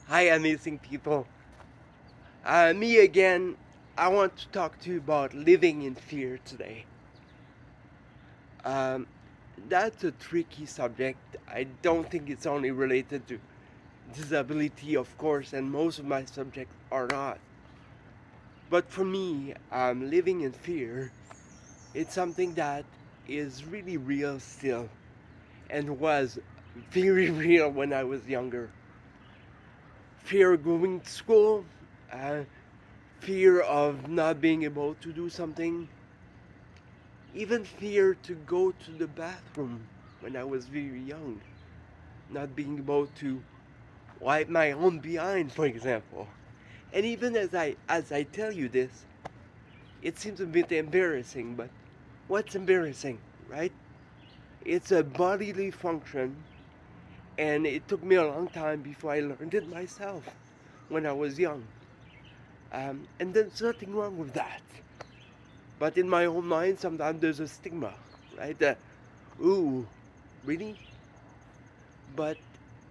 Hi, amazing people. Me again. I want to talk to you about living in fear today. Um, that's a tricky subject. I don't think it's only related to disability, of course, and most of my subjects are not. But for me, living in fear, it's something that is really real still and was very real when I was younger. Fear of going to school, uh, fear of not being able to do something, even fear to go to the bathroom when I was very young, not being able to wipe my own behind, for example. And even as I tell you this, it seems a bit embarrassing, but what's embarrassing, right? It's a bodily function, and it took me a long time before I learned it myself when I was young. And there's nothing wrong with that. But in my own mind, sometimes there's a stigma, right? Ooh, really? But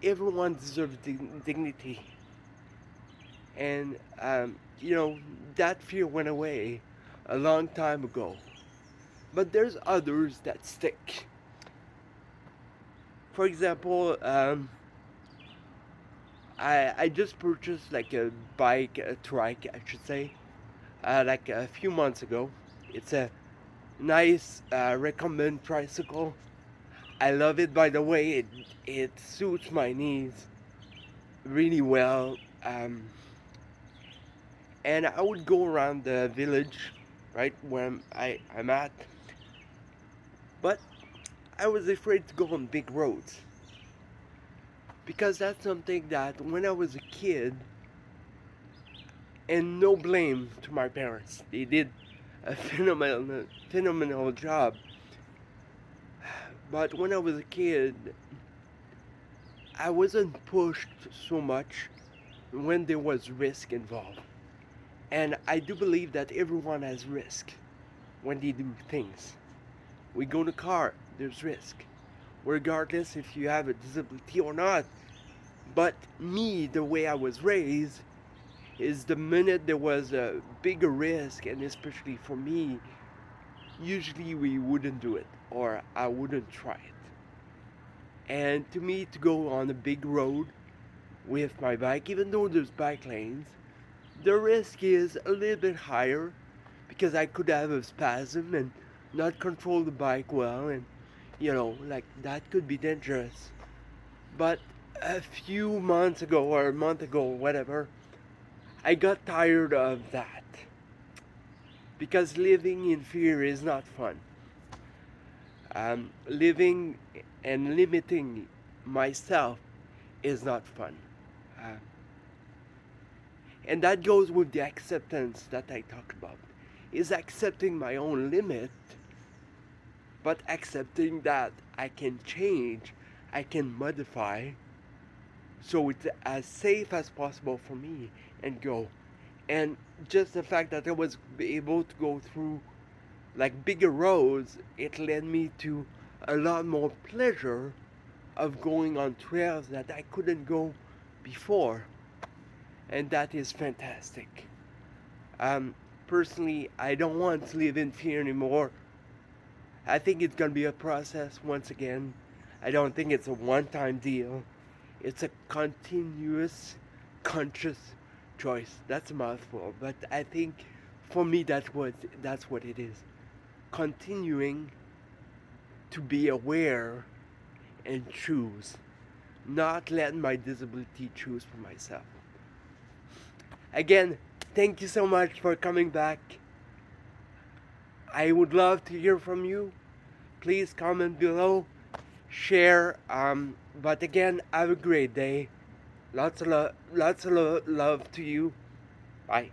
everyone deserves dignity. And, that fear went away a long time ago. But there's others that stick. For example, I just purchased like a bike, a trike, I should say, like a few months ago. It's a nice recommend tricycle. I love it, by the way. It suits my needs really well. And I would go around the village, right where I'm at, but I was afraid to go on big roads because that's something that when I was a kid, and no blame to my parents, they did a phenomenal job. But when I was a kid, I wasn't pushed so much when there was risk involved. And I do believe that everyone has risk when they do things. We go in a car, there's risk, regardless if you have a disability or not. But me, the way I was raised, is the minute there was a bigger risk, and especially for me, usually we wouldn't do it or I wouldn't try it. And to me, to go on a big road with my bike, even though there's bike lanes, the risk is a little bit higher because I could have a spasm and not control the bike well, and like that could be dangerous. But a few months ago or a month ago, whatever, I got tired of that because living in fear is not fun. Living and limiting myself is not fun. Uh, and that goes with the acceptance that I talked about. Is accepting my own limit, but accepting that I can change, I can modify, so it's as safe as possible for me and go. And just the fact that I was able to go through like bigger roads, it led me to a lot more pleasure of going on trails that I couldn't go before. And that is fantastic. Um, Personally, I don't want to live in fear anymore. I think it's going to be a process once again. I don't think it's a one time deal. It's a continuous, conscious choice. That's a mouthful, but I think for me that's what it is. Continuing to be aware and choose, not letting my disability choose for myself. Again, thank you so much for coming back. I would love to hear from you. Please comment below, share. But again, have a great day. Lots of love to you. Bye.